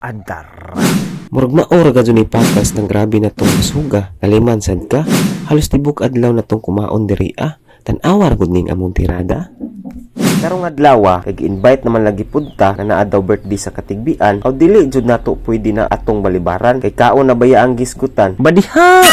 Adar. Murag maora ka dyan ipakas ng grabe na tong suga. Kaliman sad ka. Halos tibok adlaw na tong kumaon diri Tan-awar gud ning among tirada. Karong adlaw kay-invite naman lagi punta na naa daw birthday sa katigbian. Aw dili jud nato pwede na atong balibaran kay kaon na baya ang gisgutan. Badiha.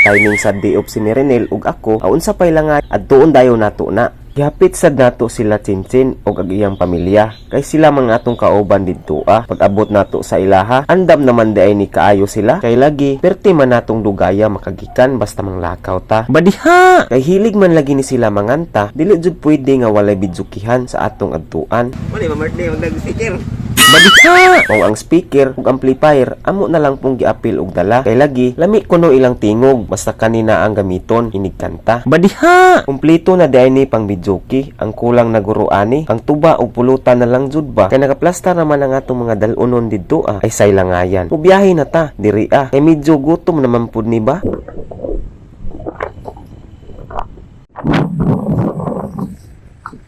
Timing sa day off si Mirenel ug ako. Aun sa pay lang adtuon dayon nato na. Gihapit sad nato sila Chinchin og ang iyang pamilya kay sila mga atong kauban didto pag abot nato sa ilaha andam naman day ni kaayo sila kay lagi perti man natong dugaya makagikan basta manglakaw ta. Badiha kay hilig man lagi ni sila manganta dili jud pwede nga walay bidzukihan sa atong adtuan. Wala ba birthday og nag-speaker? Badiha o ang speaker ug amplifier amo na lang pong giapil og dala kay lagi lami kuno ilang tingog basta kanina ang gamiton inig kanta. Badiha kumpleto na day ni pang bidyoki ang kulang na guruani ang tuba og pulutan na lang jud ba kay nakaplastar naman ang atong mga dalunon didto ay saylangayan. Ubiyahe na ta diri kay medyo gutom naman pud ni ba.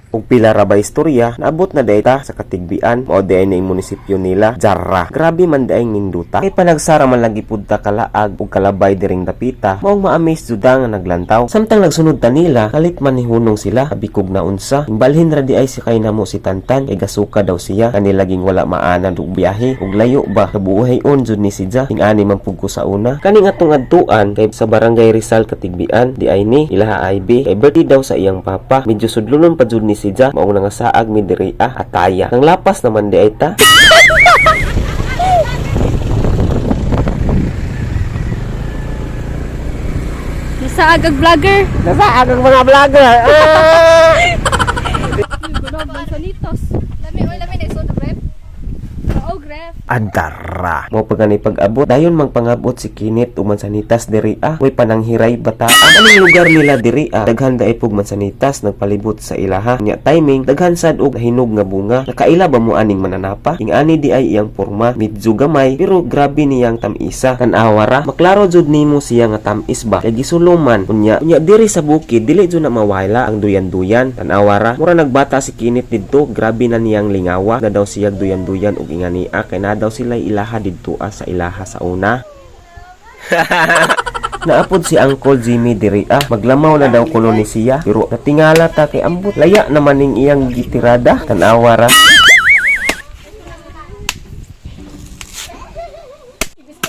Ug pila ra ba istorya naabot na dayta sa katigbian o day na munisipyo nila Jarra. Grabe man daing ninduta kay panagsara man lagi pud ta kalaag ug kalabay diring dapita maong ma-amaze jud nga naglantaw samtang nagsunod ta nila kalit man ni hunong sila abikog na unsa imbalhin ra di ay si kay namo si Tantan kay gasuka daw siya kani laging wala maanan og biyahe ug layo ba kabuhay-on jud ni si Ja ing-ani man pud ko sa una kaning atong adtuan kay sa barangay Rizal katigbian di ay ni ilaha IB kay birthday daw sa iyang papa medyo sudlunon pa jud ni si Ja maong nangasaag mi diri ataya ang lapas naman di ay ta. Nasaag ang vlogger. Nasaag ang mga vlogger. Gunog man salitos. Lami na isun grep. Oo, grep. Adara mo pagani pag-abot dayon magpangabot si Kinit ug mansanitas diri way pananghiray bata ang aning lugar nila diri daghan daay pug mansanitas nagpalibot sa ilaha nya timing daghan sad og hinog nga bunga nakaila ba mo aning mananapa ing-ani di ay iyang porma medyo gamay pero grabe niyang tamisa tan-awa ra maklaro jud nimo siya nga tamis ba kay gisuluman unya diri sa bukid dili jud na mawala ang duyan-duyan tan-awa ra mura nagbata si Kinit didto grabe na niyang lingawa na daw siya duyan-duyan ug ingani kay na daw sila ilaha didto sa ilaha sa una. Naapod si Uncle Jimmy diri maglamaw na daw kuno ni siya pero natingala ta kay ambot laya naman ning iyang gitirada tan-awa ra.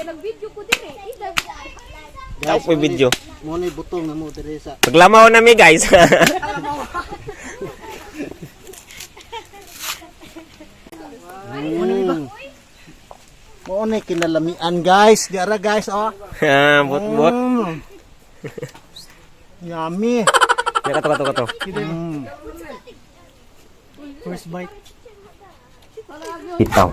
Nag-video ko diri. Guys, may video. Mo ni butong na mo diri sa. Paglamaw na mi guys. Mo ni kinalamian guys, diara guys Bot-bot. Yummy. Ya kato. First bite.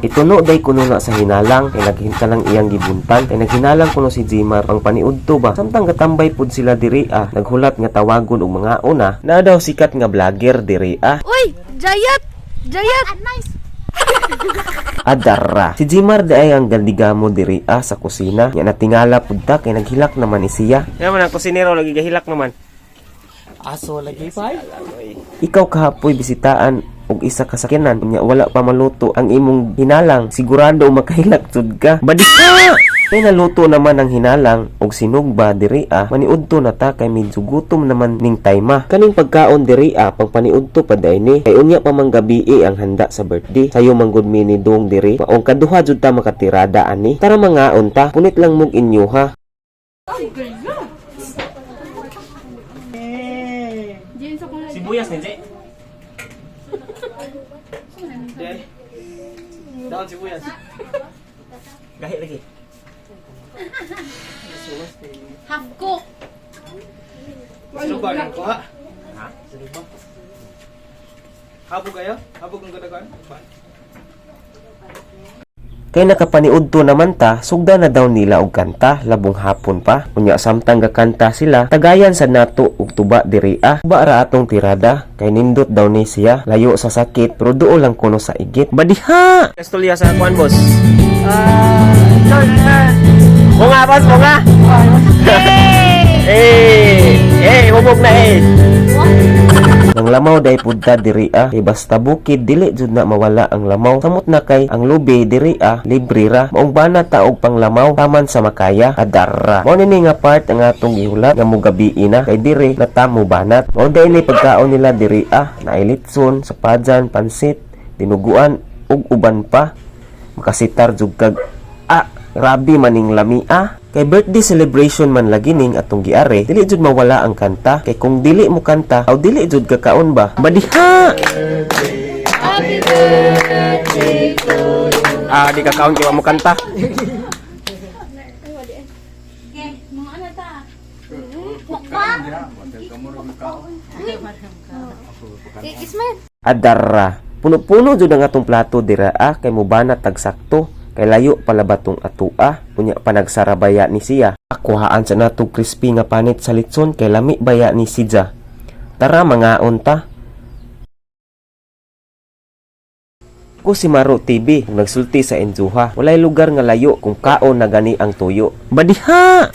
Ituno day kuno na sa hinalang kay naghinta lang iyang gibuntan kay naghinalang kuno si Jimar pang paniudto ba samtang gatambay pud sila diri naghulat nga tawagon og mga una na daw sikat nga vlogger diri Uy, Jayat. Nice. Adara si Jimar day ang gandigamo diri sa kusina nya natingala pud ta kay naghilak naman ni siya naman ang kusinero lagi gahilak naman Aso lagi pa. ikaw kahapoy bisitaan og isa ka sakyanan nya wala pa maluto ang imong hinalang sigurado makahilak jud ka badiha kay naluto naman ang hinalang og sinugba diri maniudto na ta kay medyo gutom naman ning tayma kaning pagkaon diri pang paniudto pa day ni kay unya pa man gabi ang handa sa birthday sayo manggod mi ni dong diri maong kaduha jud ta makatirada ani tara mangaon ta punit lang mog inyo ha. Sibuyas ni Jay. Daon sibuyas. Gahi lagi. Half cook. Subar ko ha. Ha? Habog kayo? Habog ang gadagan? Kay nakapaniudto naman ta, sugda na daw nila og kanta, labong hapon pa. Unya samtang gakanta sila, tagayan sa nato og tuba diri Tuba ra atong tirada, kay nindot daw ni siya, layo sa sakit, pero duol lang kuno sa igit. Badiha! Kastulya sa kuan boss. Bunga boss, bunga! Hey! Hey! Hubog na Ang lamaw day pudta diri kay basta bukid dili jud na mawala ang lamaw. Samot na kay ang lubi diri libre ra. Maong bana taog pang lamaw taman sa makaya adara. Mao ni nga part ang atong gihula nga mugabi na kay diri natamo banat. Mao day ni pagkaon nila diri na ilitson, sapadyan, pansit, dinuguan ug uban pa. Makasitar jud kag grabe maning lami Kay birthday celebration man lagi ning atong giare, dili jud mawala ang kanta. Kay kung dili mo kanta, aw dili jud kakaon ba? Badiha! Happy birthday to you. Di kakaon kay wa mo kanta. Okay, mga ano ta? Ismail. Adara. Puno-puno jud ang atong plato dira kay mubana tag sakto. Kay layo pala batong atua, unya panagsarabaya ni siya. Akuhaan sa natong crispy nga panit sa litson kay lami baya ni Sidja. Tara mangaon ta. Ko si Maro TV, kung nagsulti sa Enjuha, walay lugar nga layo kung kaon na gani ang tuyo. Badiha!